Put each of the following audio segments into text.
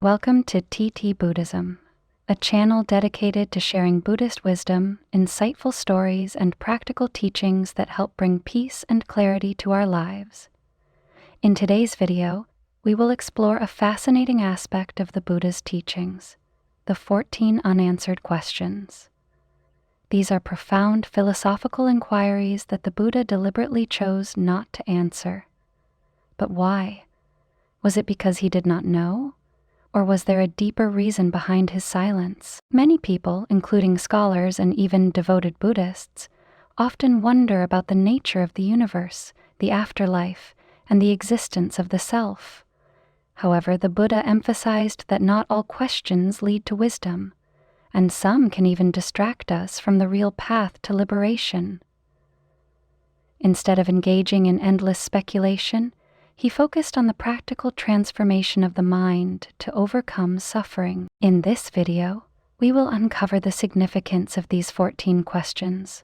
Welcome to TT-Buddhism, a channel dedicated to sharing Buddhist wisdom, insightful stories, and practical teachings that help bring peace and clarity to our lives. In today's video, we will explore a fascinating aspect of the Buddha's teachings, the 14 unanswered questions. These are profound philosophical inquiries that the Buddha deliberately chose not to answer. But why? Was it because he did not know? Or was there a deeper reason behind his silence? Many people, including scholars and even devoted Buddhists, often wonder about the nature of the universe, the afterlife, and the existence of the self. However, the Buddha emphasized that not all questions lead to wisdom, and some can even distract us from the real path to liberation. Instead of engaging in endless speculation, he focused on the practical transformation of the mind to overcome suffering. In this video, we will uncover the significance of these 14 questions,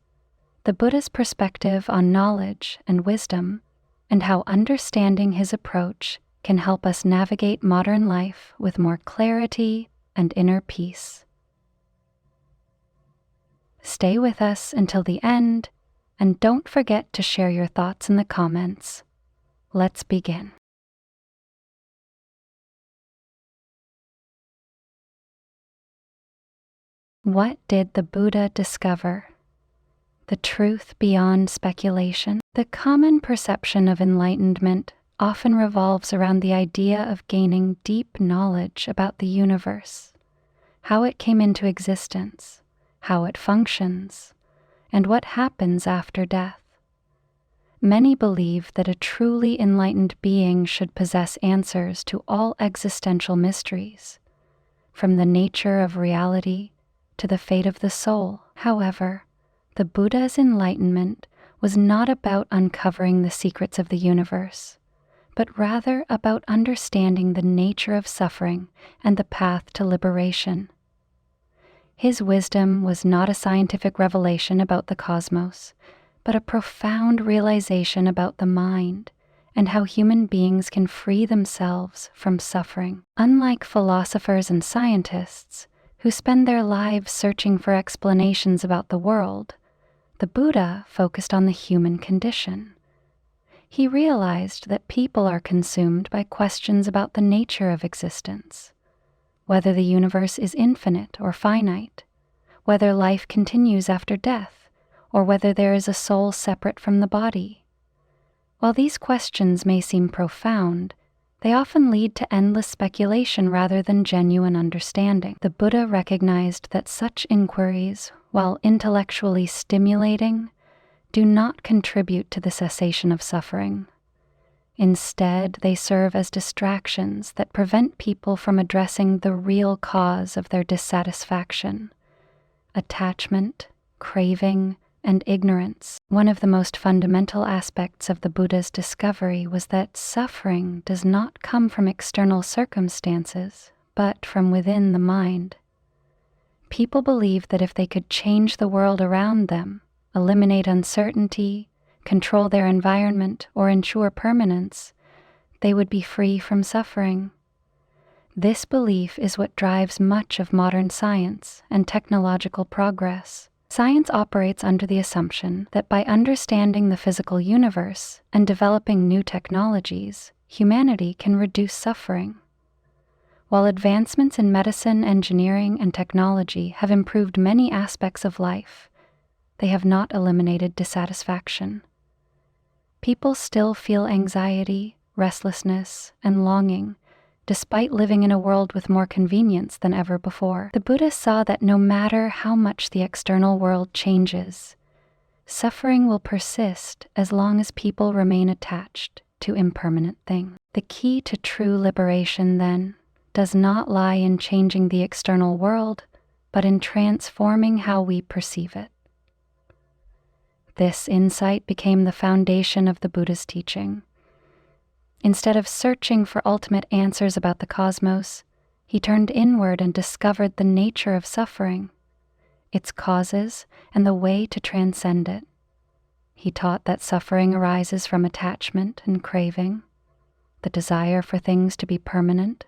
the Buddha's perspective on knowledge and wisdom, and how understanding his approach can help us navigate modern life with more clarity and inner peace. Stay with us until the end, and don't forget to share your thoughts in the comments. Let's begin. What did the Buddha discover? The truth beyond speculation. The common perception of enlightenment often revolves around the idea of gaining deep knowledge about the universe, how it came into existence, how it functions, and what happens after death. Many believe that a truly enlightened being should possess answers to all existential mysteries, from the nature of reality to the fate of the soul. However, the Buddha's enlightenment was not about uncovering the secrets of the universe, but rather about understanding the nature of suffering and the path to liberation. His wisdom was not a scientific revelation about the cosmos, but a profound realization about the mind and how human beings can free themselves from suffering. Unlike philosophers and scientists, who spend their lives searching for explanations about the world, the Buddha focused on the human condition. He realized that people are consumed by questions about the nature of existence, whether the universe is infinite or finite, whether life continues after death, or whether there is a soul separate from the body. While these questions may seem profound, they often lead to endless speculation rather than genuine understanding. The Buddha recognized that such inquiries, while intellectually stimulating, do not contribute to the cessation of suffering. Instead, they serve as distractions that prevent people from addressing the real cause of their dissatisfaction: attachment, craving, and ignorance. One of the most fundamental aspects of the Buddha's discovery was that suffering does not come from external circumstances, but from within the mind. People believed that if they could change the world around them, eliminate uncertainty, control their environment, or ensure permanence, they would be free from suffering. This belief is what drives much of modern science and technological progress. Science operates under the assumption that by understanding the physical universe and developing new technologies, humanity can reduce suffering. While advancements in medicine, engineering, and technology have improved many aspects of life, they have not eliminated dissatisfaction. People still feel anxiety, restlessness, and longing, despite living in a world with more convenience than ever before. The Buddha saw that no matter how much the external world changes, suffering will persist as long as people remain attached to impermanent things. The key to true liberation, then, does not lie in changing the external world, but in transforming how we perceive it. This insight became the foundation of the Buddha's teaching. Instead of searching for ultimate answers about the cosmos, he turned inward and discovered the nature of suffering, its causes, and the way to transcend it. He taught that suffering arises from attachment and craving, the desire for things to be permanent,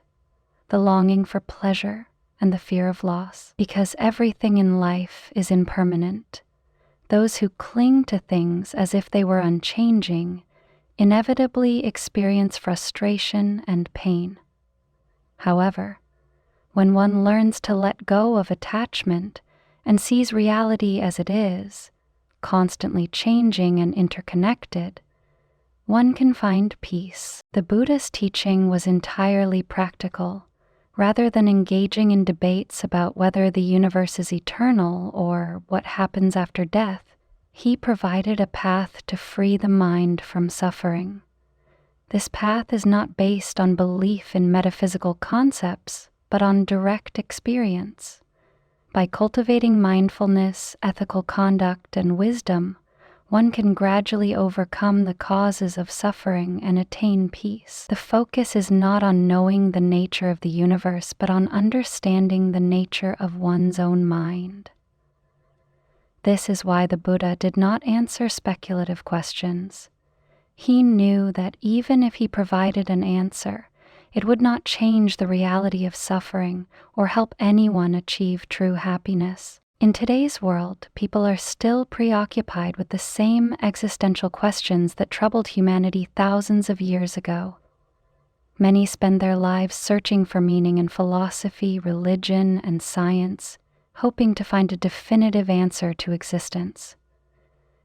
the longing for pleasure, and the fear of loss. Because everything in life is impermanent, those who cling to things as if they were unchanging inevitably experience frustration and pain. However, when one learns to let go of attachment and sees reality as it is, constantly changing and interconnected, one can find peace. The Buddha's teaching was entirely practical, rather than engaging in debates about whether the universe is eternal or what happens after death. He provided a path to free the mind from suffering. This path is not based on belief in metaphysical concepts, but on direct experience. By cultivating mindfulness, ethical conduct, and wisdom, one can gradually overcome the causes of suffering and attain peace. The focus is not on knowing the nature of the universe, but on understanding the nature of one's own mind. This is why the Buddha did not answer speculative questions. He knew that even if he provided an answer, it would not change the reality of suffering or help anyone achieve true happiness. In today's world, people are still preoccupied with the same existential questions that troubled humanity thousands of years ago. Many spend their lives searching for meaning in philosophy, religion, and science, hoping to find a definitive answer to existence.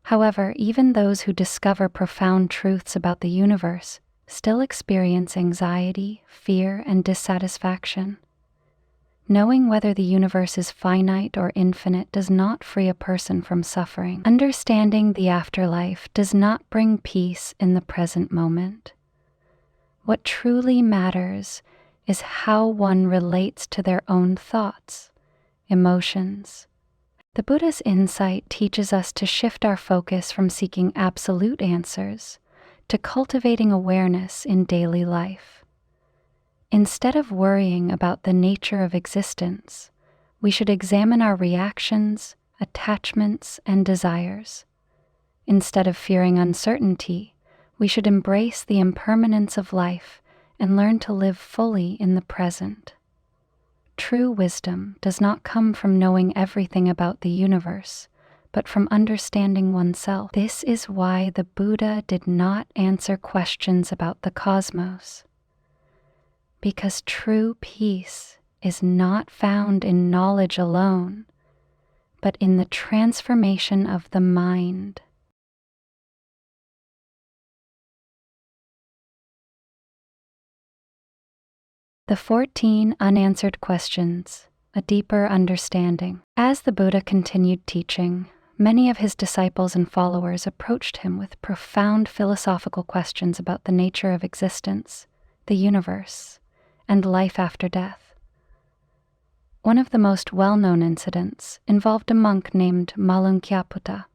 However, even those who discover profound truths about the universe still experience anxiety, fear, and dissatisfaction. Knowing whether the universe is finite or infinite does not free a person from suffering. Understanding the afterlife does not bring peace in the present moment. What truly matters is how one relates to their own thoughts, emotions. The Buddha's insight teaches us to shift our focus from seeking absolute answers to cultivating awareness in daily life. Instead of worrying about the nature of existence, we should examine our reactions, attachments, and desires. Instead of fearing uncertainty, we should embrace the impermanence of life and learn to live fully in the present. True wisdom does not come from knowing everything about the universe, but from understanding oneself. This is why the Buddha did not answer questions about the cosmos. Because true peace is not found in knowledge alone, but in the transformation of the mind. The 14 Unanswered Questions, a Deeper Understanding. As the Buddha continued teaching, many of his disciples and followers approached him with profound philosophical questions about the nature of existence, the universe, and life after death. One of the most well-known incidents involved a monk named Malunkyaputta,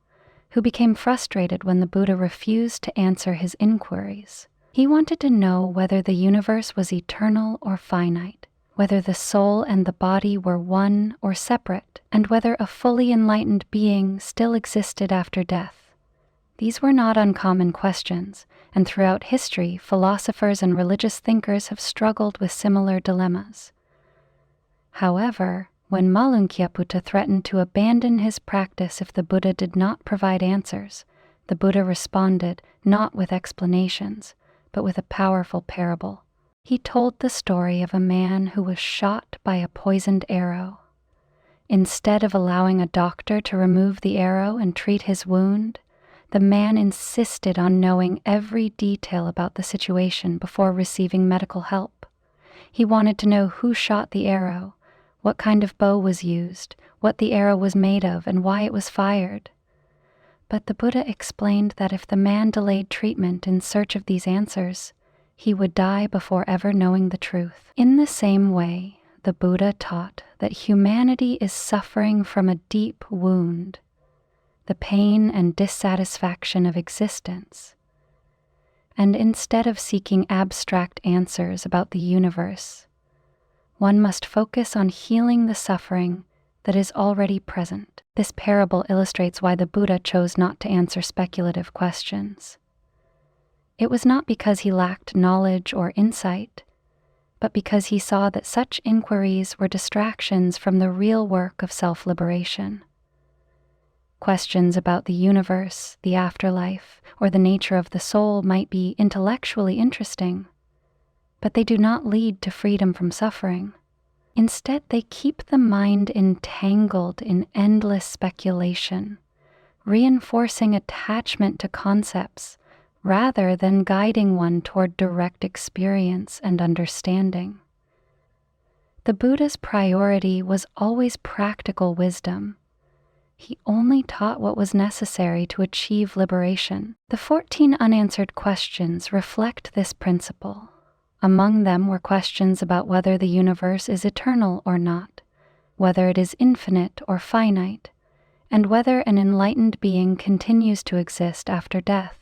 who became frustrated when the Buddha refused to answer his inquiries. He wanted to know whether the universe was eternal or finite, whether the soul and the body were one or separate, and whether a fully enlightened being still existed after death. These were not uncommon questions, and throughout history, philosophers and religious thinkers have struggled with similar dilemmas. However, when Malunkyaputta threatened to abandon his practice if the Buddha did not provide answers, the Buddha responded not with explanations, but with a powerful parable. He told the story of a man who was shot by a poisoned arrow. Instead of allowing a doctor to remove the arrow and treat his wound, the man insisted on knowing every detail about the situation before receiving medical help. He wanted to know who shot the arrow, what kind of bow was used, what the arrow was made of, and why it was fired. But the Buddha explained that if the man delayed treatment in search of these answers, he would die before ever knowing the truth. In the same way, the Buddha taught that humanity is suffering from a deep wound, the pain and dissatisfaction of existence. And instead of seeking abstract answers about the universe, one must focus on healing the suffering that is already present. This parable illustrates why the Buddha chose not to answer speculative questions. It was not because he lacked knowledge or insight, but because he saw that such inquiries were distractions from the real work of self-liberation. Questions about the universe, the afterlife, or the nature of the soul might be intellectually interesting, but they do not lead to freedom from suffering. Instead, they keep the mind entangled in endless speculation, reinforcing attachment to concepts rather than guiding one toward direct experience and understanding. The Buddha's priority was always practical wisdom. He only taught what was necessary to achieve liberation. The 14 unanswered questions reflect this principle. Among them were questions about whether the universe is eternal or not, whether it is infinite or finite, and whether an enlightened being continues to exist after death.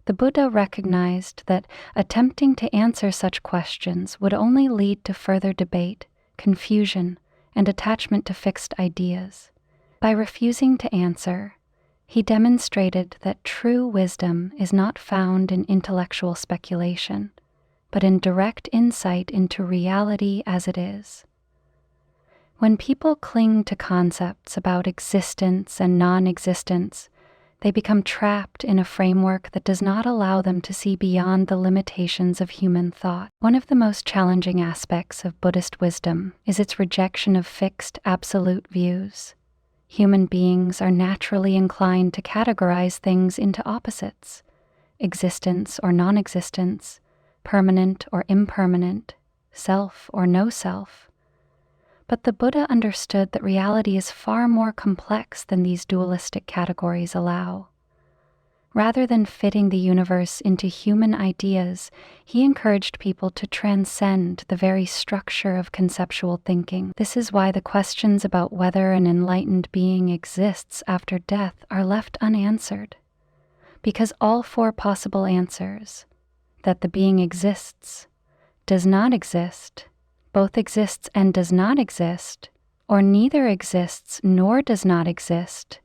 The Buddha recognized that attempting to answer such questions would only lead to further debate, confusion, and attachment to fixed ideas. By refusing to answer, he demonstrated that true wisdom is not found in intellectual speculation, but in direct insight into reality as it is. When people cling to concepts about existence and non-existence, they become trapped in a framework that does not allow them to see beyond the limitations of human thought. One of the most challenging aspects of Buddhist wisdom is its rejection of fixed, absolute views. Human beings are naturally inclined to categorize things into opposites: existence or non-existence, permanent or impermanent, self or no self. But the Buddha understood that reality is far more complex than these dualistic categories allow. Rather than fitting the universe into human ideas, he encouraged people to transcend the very structure of conceptual thinking. This is why the questions about whether an enlightened being exists after death are left unanswered. Because all 4 possible answers, that the being exists, does not exist, both exists and does not exist, or neither exists nor does not exist,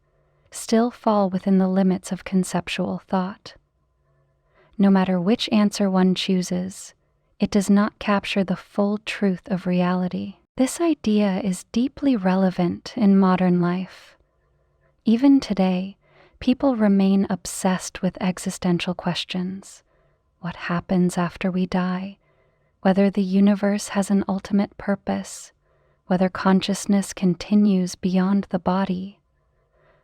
still fall within the limits of conceptual thought. No matter which answer one chooses, it does not capture the full truth of reality. This idea is deeply relevant in modern life. Even today, people remain obsessed with existential questions. What happens after we die? Whether the universe has an ultimate purpose, whether consciousness continues beyond the body.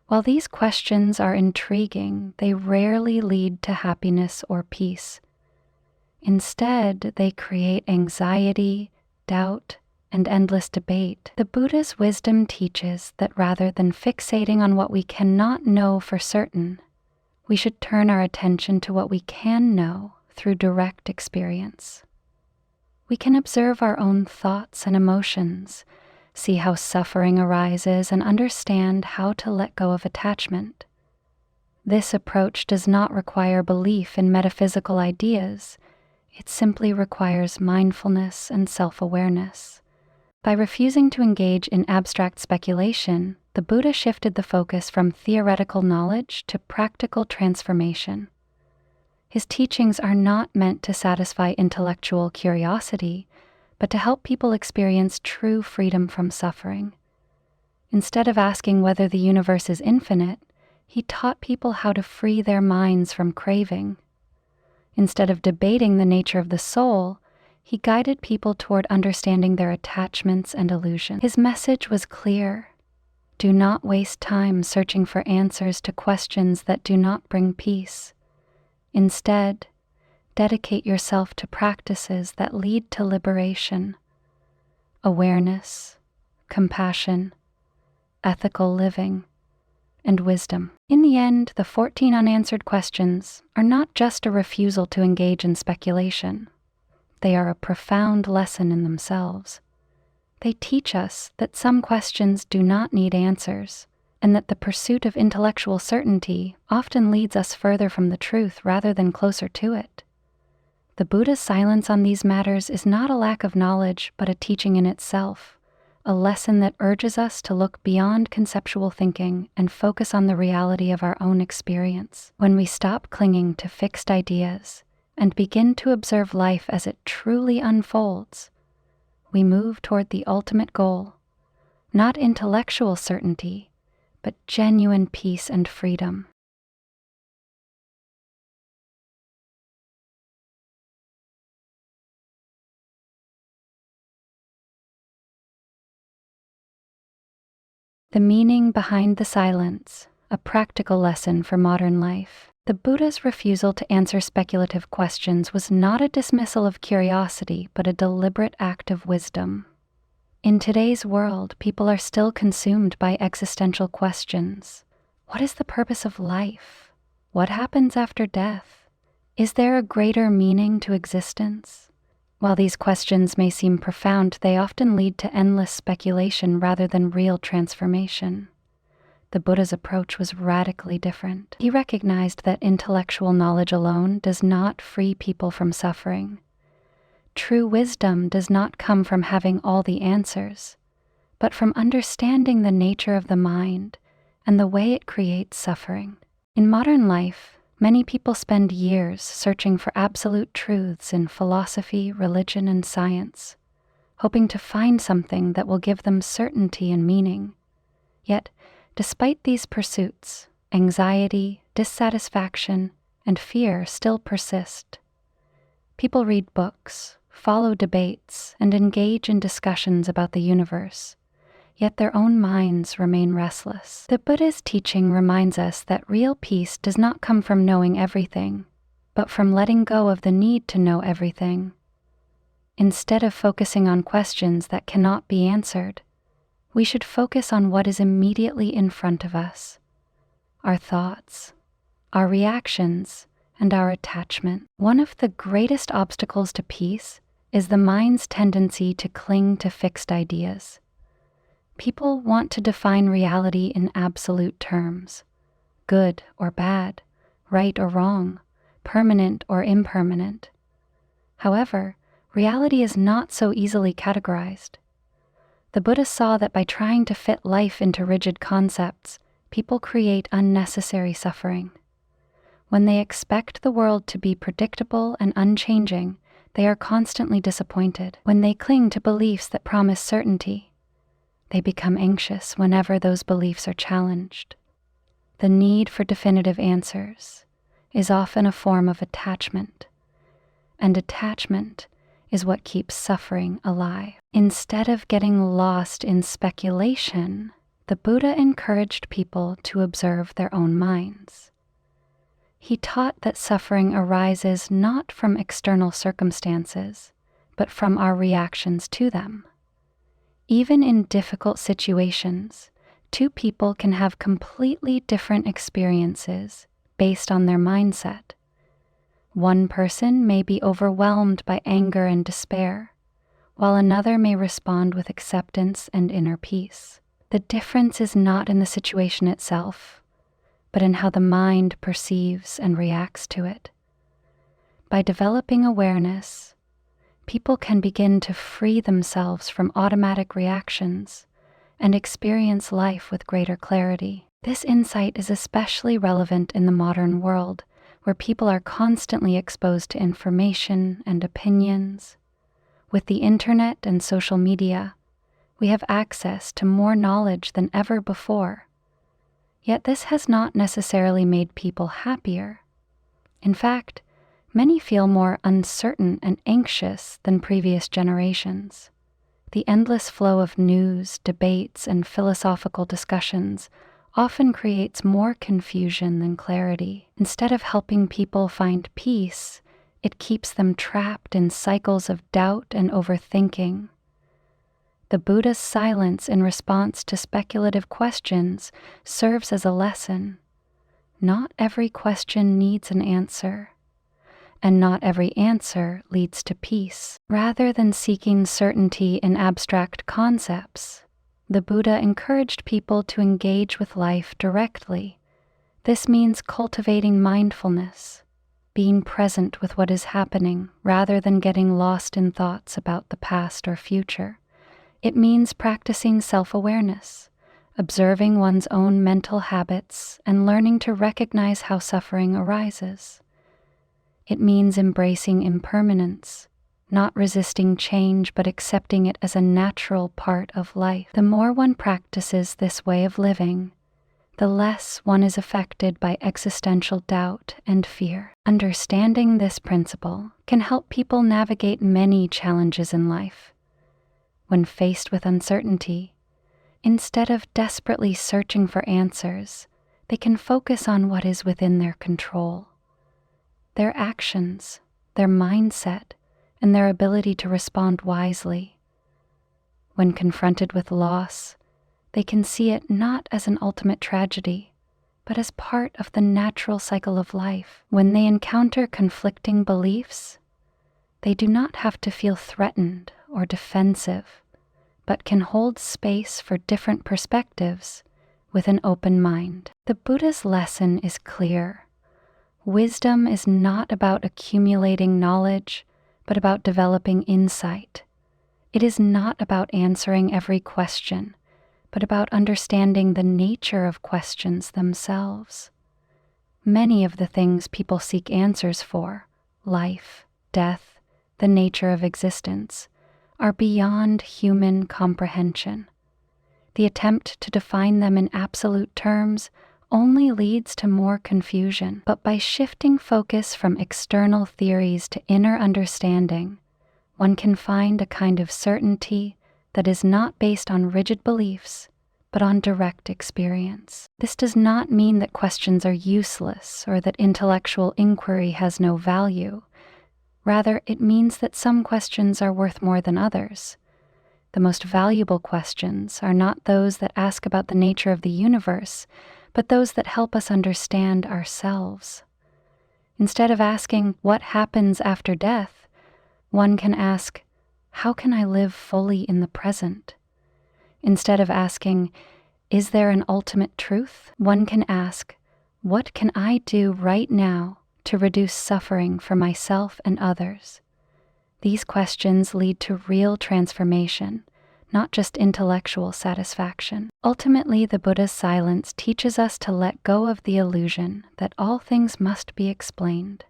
While these questions are intriguing, they rarely lead to happiness or peace. Instead, they create anxiety, doubt, and endless debate. The Buddha's wisdom teaches that rather than fixating on what we cannot know for certain, we should turn our attention to what we can know through direct experience. We can observe our own thoughts and emotions, see how suffering arises, and understand how to let go of attachment. This approach does not require belief in metaphysical ideas. It simply requires mindfulness and self-awareness. By refusing to engage in abstract speculation, the Buddha shifted the focus from theoretical knowledge to practical transformation. His teachings are not meant to satisfy intellectual curiosity, but to help people experience true freedom from suffering. Instead of asking whether the universe is infinite, he taught people how to free their minds from craving. Instead of debating the nature of the soul, he guided people toward understanding their attachments and illusions. His message was clear. Do not waste time searching for answers to questions that do not bring peace. Instead, dedicate yourself to practices that lead to liberation, awareness, compassion, ethical living, and wisdom. In the end, the 14 unanswered questions are not just a refusal to engage in speculation. They are a profound lesson in themselves. They teach us that some questions do not need answers, and that the pursuit of intellectual certainty often leads us further from the truth rather than closer to it. The Buddha's silence on these matters is not a lack of knowledge, but a teaching in itself, a lesson that urges us to look beyond conceptual thinking and focus on the reality of our own experience. When we stop clinging to fixed ideas and begin to observe life as it truly unfolds, we move toward the ultimate goal, not intellectual certainty, but genuine peace and freedom. The meaning behind the silence, a practical lesson for modern life. The Buddha's refusal to answer speculative questions was not a dismissal of curiosity, but a deliberate act of wisdom. In today's world, people are still consumed by existential questions. What is the purpose of life? What happens after death? Is there a greater meaning to existence? While these questions may seem profound, they often lead to endless speculation rather than real transformation. The Buddha's approach was radically different. He recognized that intellectual knowledge alone does not free people from suffering. True wisdom does not come from having all the answers, but from understanding the nature of the mind and the way it creates suffering. In modern life, many people spend years searching for absolute truths in philosophy, religion, and science, hoping to find something that will give them certainty and meaning. Yet, despite these pursuits, anxiety, dissatisfaction, and fear still persist. People read books, follow debates, and engage in discussions about the universe, yet their own minds remain restless. The Buddha's teaching reminds us that real peace does not come from knowing everything, but from letting go of the need to know everything. Instead of focusing on questions that cannot be answered, we should focus on what is immediately in front of us: our thoughts, our reactions, and our attachment. One of the greatest obstacles to peace is the mind's tendency to cling to fixed ideas. People want to define reality in absolute terms: good or bad, right or wrong, permanent or impermanent. However, reality is not so easily categorized. The Buddha saw that by trying to fit life into rigid concepts, people create unnecessary suffering. When they expect the world to be predictable and unchanging, they are constantly disappointed. When they cling to beliefs that promise certainty, they become anxious whenever those beliefs are challenged. The need for definitive answers is often a form of attachment, and attachment is what keeps suffering alive. Instead of getting lost in speculation, the Buddha encouraged people to observe their own minds. He taught that suffering arises not from external circumstances, but from our reactions to them. Even in difficult situations, two people can have completely different experiences based on their mindset. One person may be overwhelmed by anger and despair, while another may respond with acceptance and inner peace. The difference is not in the situation itself, but in how the mind perceives and reacts to it. By developing awareness, people can begin to free themselves from automatic reactions and experience life with greater clarity. This insight is especially relevant in the modern world, where people are constantly exposed to information and opinions. With the internet and social media, we have access to more knowledge than ever before. Yet this has not necessarily made people happier. In fact, many feel more uncertain and anxious than previous generations. The endless flow of news, debates, and philosophical discussions often creates more confusion than clarity. Instead of helping people find peace, it keeps them trapped in cycles of doubt and overthinking. The Buddha's silence in response to speculative questions serves as a lesson. Not every question needs an answer, and not every answer leads to peace. Rather than seeking certainty in abstract concepts, the Buddha encouraged people to engage with life directly. This means cultivating mindfulness, being present with what is happening rather than getting lost in thoughts about the past or future. It means practicing self-awareness, observing one's own mental habits, and learning to recognize how suffering arises. It means embracing impermanence, not resisting change but accepting it as a natural part of life. The more one practices this way of living, the less one is affected by existential doubt and fear. Understanding this principle can help people navigate many challenges in life. When faced with uncertainty, instead of desperately searching for answers, they can focus on what is within their control. Their actions, their mindset, and their ability to respond wisely. When confronted with loss, they can see it not as an ultimate tragedy, but as part of the natural cycle of life. When they encounter conflicting beliefs, they do not have to feel threatened or defensive, but can hold space for different perspectives with an open mind. The Buddha's lesson is clear. Wisdom is not about accumulating knowledge, but about developing insight. It is not about answering every question, but about understanding the nature of questions themselves. Many of the things people seek answers for, life, death, the nature of existence, are beyond human comprehension. The attempt to define them in absolute terms only leads to more confusion. But by shifting focus from external theories to inner understanding, one can find a kind of certainty that is not based on rigid beliefs, but on direct experience. This does not mean that questions are useless or that intellectual inquiry has no value. Rather, it means that some questions are worth more than others. The most valuable questions are not those that ask about the nature of the universe, but those that help us understand ourselves. Instead of asking, what happens after death, one can ask, how can I live fully in the present? Instead of asking, is there an ultimate truth? One can ask, what can I do right now to reduce suffering for myself and others? These questions lead to real transformation, not just intellectual satisfaction. Ultimately, the Buddha's silence teaches us to let go of the illusion that all things must be explained.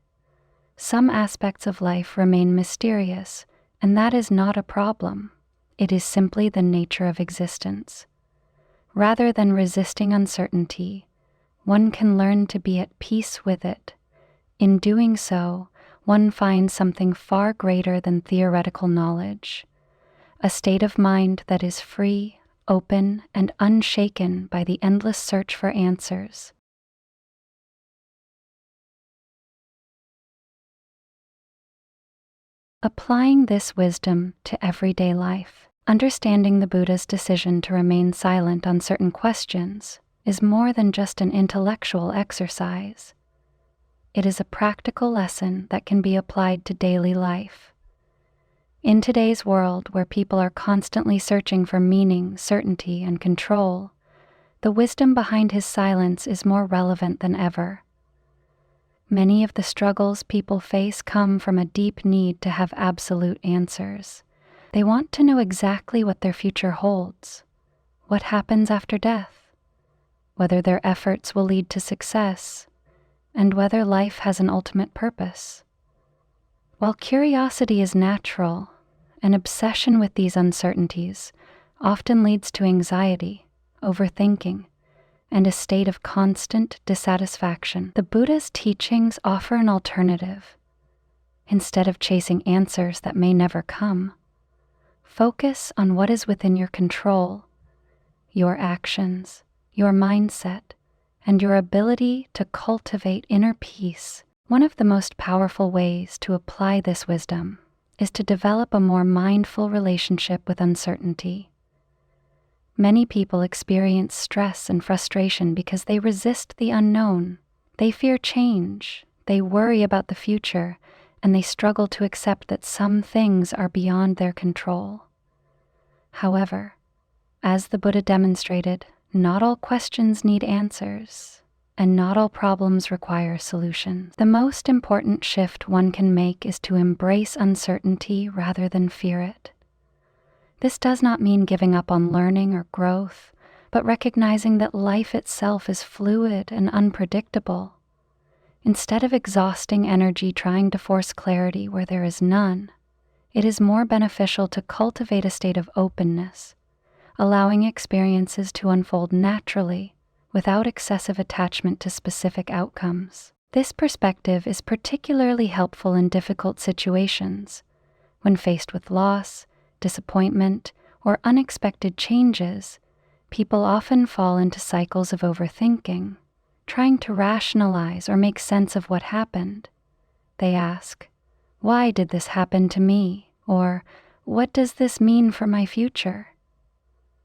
Some aspects of life remain mysterious, and that is not a problem. It is simply the nature of existence. Rather than resisting uncertainty, one can learn to be at peace with it. In doing so, one finds something far greater than theoretical knowledge, a state of mind that is free, open, and unshaken by the endless search for answers. Applying this wisdom to everyday life, understanding the Buddha's decision to remain silent on certain questions is more than just an intellectual exercise. It is a practical lesson that can be applied to daily life. In today's world, where people are constantly searching for meaning, certainty, and control, the wisdom behind his silence is more relevant than ever. Many of the struggles people face come from a deep need to have absolute answers. They want to know exactly what their future holds, what happens after death, whether their efforts will lead to success, and whether life has an ultimate purpose. While curiosity is natural, an obsession with these uncertainties often leads to anxiety, overthinking, and a state of constant dissatisfaction. The Buddha's teachings offer an alternative. Instead of chasing answers that may never come, focus on what is within your control, your actions, your mindset, and your ability to cultivate inner peace. One of the most powerful ways to apply this wisdom is to develop a more mindful relationship with uncertainty. Many people experience stress and frustration because they resist the unknown. They fear change, they worry about the future, and they struggle to accept that some things are beyond their control. However, as the Buddha demonstrated, not all questions need answers, and not all problems require solutions. The most important shift one can make is to embrace uncertainty rather than fear it. This does not mean giving up on learning or growth, but recognizing that life itself is fluid and unpredictable. Instead of exhausting energy trying to force clarity where there is none, it is more beneficial to cultivate a state of openness, allowing experiences to unfold naturally without excessive attachment to specific outcomes. This perspective is particularly helpful in difficult situations. When faced with loss, disappointment, or unexpected changes, people often fall into cycles of overthinking, trying to rationalize or make sense of what happened. They ask, "Why did this happen to me?" Or, "What does this mean for my future?"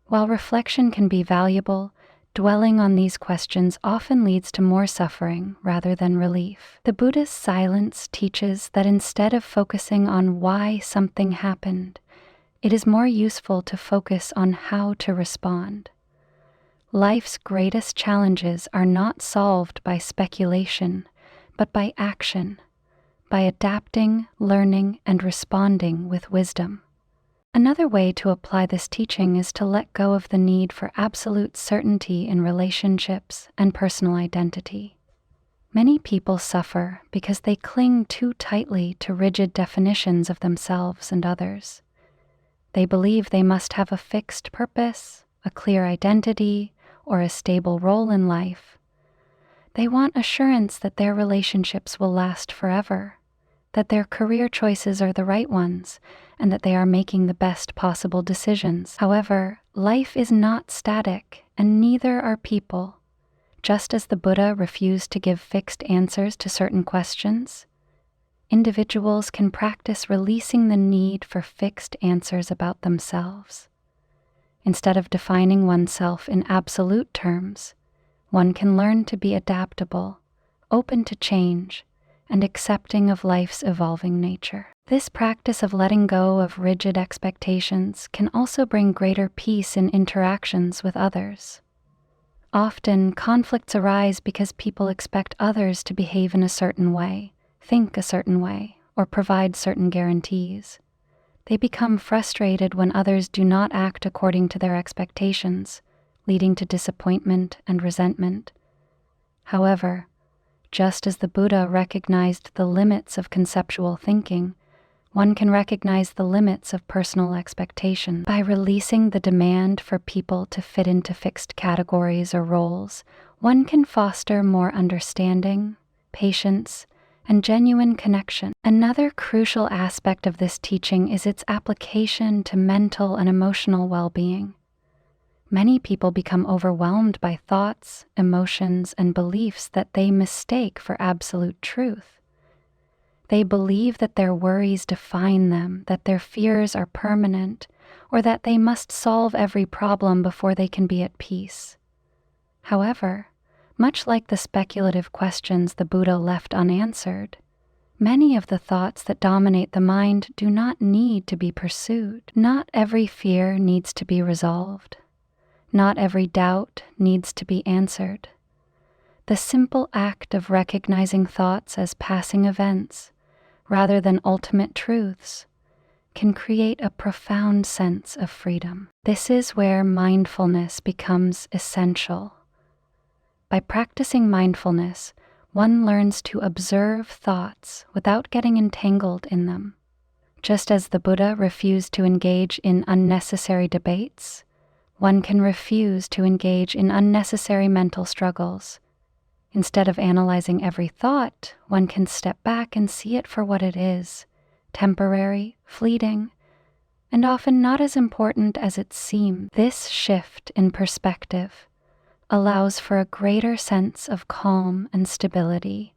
While reflection can be valuable, dwelling on these questions often leads to more suffering rather than relief. The Buddhist silence teaches that instead of focusing on why something happened, it is more useful to focus on how to respond. Life's greatest challenges are not solved by speculation, but by action, by adapting, learning, and responding with wisdom. Another way to apply this teaching is to let go of the need for absolute certainty in relationships and personal identity. Many people suffer because they cling too tightly to rigid definitions of themselves and others. They believe they must have a fixed purpose, a clear identity, or a stable role in life. They want assurance that their relationships will last forever, that their career choices are the right ones, and that they are making the best possible decisions. However, life is not static, and neither are people. Just as the Buddha refused to give fixed answers to certain questions, individuals can practice releasing the need for fixed answers about themselves. Instead of defining oneself in absolute terms, one can learn to be adaptable, open to change, and accepting of life's evolving nature. This practice of letting go of rigid expectations can also bring greater peace in interactions with others. Often, conflicts arise because people expect others to behave in a certain way, think a certain way, or provide certain guarantees. They become frustrated when others do not act according to their expectations, leading to disappointment and resentment. However, just as the Buddha recognized the limits of conceptual thinking, one can recognize the limits of personal expectations. By releasing the demand for people to fit into fixed categories or roles, one can foster more understanding, patience, and genuine connection. Another crucial aspect of this teaching is its application to mental and emotional well-being. Many people become overwhelmed by thoughts, emotions, and beliefs that they mistake for absolute truth. They believe that their worries define them, that their fears are permanent, or that they must solve every problem before they can be at peace. However, much like the speculative questions the Buddha left unanswered, many of the thoughts that dominate the mind do not need to be pursued. Not every fear needs to be resolved. Not every doubt needs to be answered. The simple act of recognizing thoughts as passing events, rather than ultimate truths, can create a profound sense of freedom. This is where mindfulness becomes essential. By practicing mindfulness, one learns to observe thoughts without getting entangled in them. Just as the Buddha refused to engage in unnecessary debates, one can refuse to engage in unnecessary mental struggles. Instead of analyzing every thought, one can step back and see it for what it is, temporary, fleeting, and often not as important as it seems. This shift in perspective allows for a greater sense of calm and stability,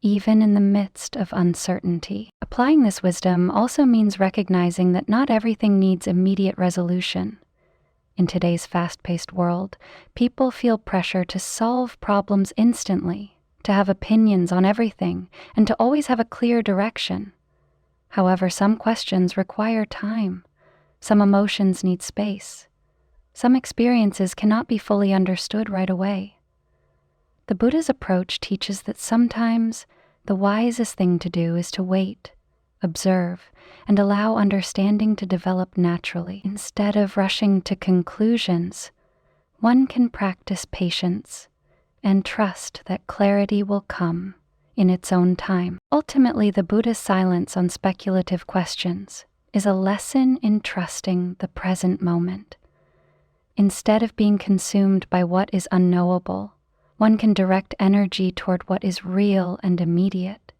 even in the midst of uncertainty. Applying this wisdom also means recognizing that not everything needs immediate resolution. In today's fast-paced world, people feel pressure to solve problems instantly, to have opinions on everything, and to always have a clear direction. However, some questions require time. Some emotions need space. Some experiences cannot be fully understood right away. The Buddha's approach teaches that sometimes the wisest thing to do is to wait, observe, and allow understanding to develop naturally. Instead of rushing to conclusions, one can practice patience and trust that clarity will come in its own time. Ultimately, the Buddha's silence on speculative questions is a lesson in trusting the present moment. Instead of being consumed by what is unknowable, one can direct energy toward what is real and immediate: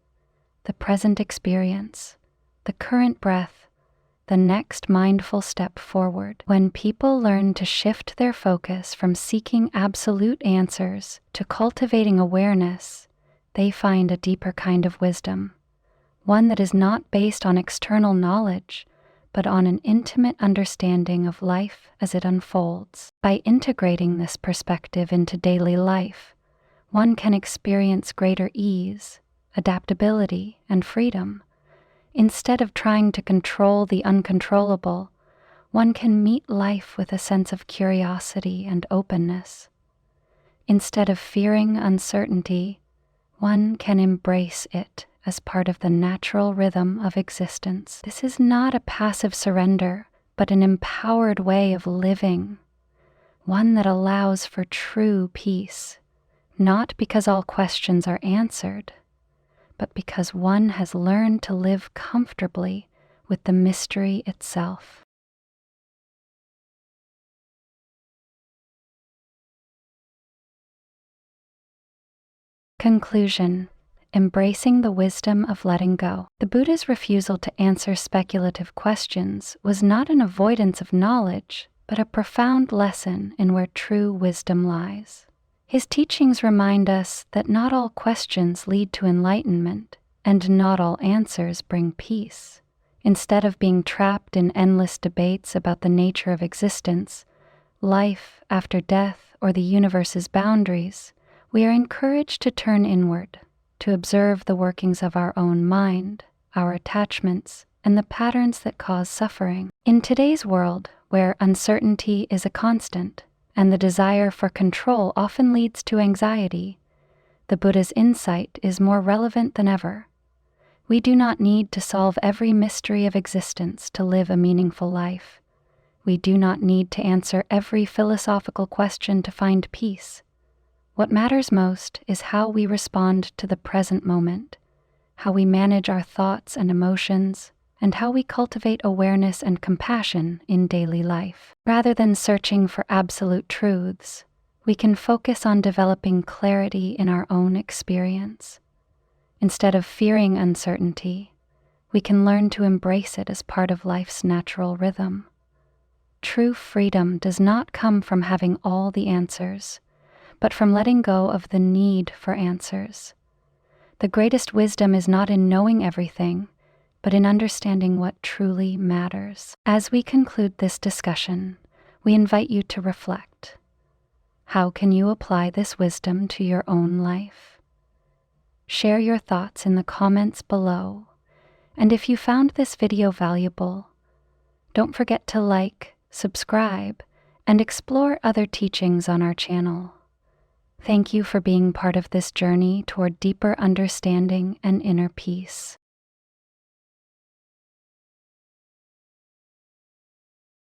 the present experience, the current breath, the next mindful step forward. When people learn to shift their focus from seeking absolute answers to cultivating awareness, they find a deeper kind of wisdom, one that is not based on external knowledge, but on an intimate understanding of life as it unfolds. By integrating this perspective into daily life, one can experience greater ease, adaptability, and freedom. Instead of trying to control the uncontrollable, one can meet life with a sense of curiosity and openness. Instead of fearing uncertainty, one can embrace it as part of the natural rhythm of existence. This is not a passive surrender, but an empowered way of living, one that allows for true peace, not because all questions are answered, but because one has learned to live comfortably with the mystery itself. Conclusion: embracing the wisdom of letting go. The Buddha's refusal to answer speculative questions was not an avoidance of knowledge, but a profound lesson in where true wisdom lies. His teachings remind us that not all questions lead to enlightenment, and not all answers bring peace. Instead of being trapped in endless debates about the nature of existence, life after death, or the universe's boundaries, we are encouraged to turn inward, to observe the workings of our own mind, our attachments, and the patterns that cause suffering. In today's world, where uncertainty is a constant, and the desire for control often leads to anxiety, the Buddha's insight is more relevant than ever. We do not need to solve every mystery of existence to live a meaningful life. We do not need to answer every philosophical question to find peace. What matters most is how we respond to the present moment, how we manage our thoughts and emotions, and how we cultivate awareness and compassion in daily life. Rather than searching for absolute truths, we can focus on developing clarity in our own experience. Instead of fearing uncertainty, we can learn to embrace it as part of life's natural rhythm. True freedom does not come from having all the answers, but from letting go of the need for answers. The greatest wisdom is not in knowing everything, but in understanding what truly matters. As we conclude this discussion, we invite you to reflect. How can you apply this wisdom to your own life? Share your thoughts in the comments below, and if you found this video valuable, don't forget to like, subscribe, and explore other teachings on our channel. Thank you for being part of this journey toward deeper understanding and inner peace.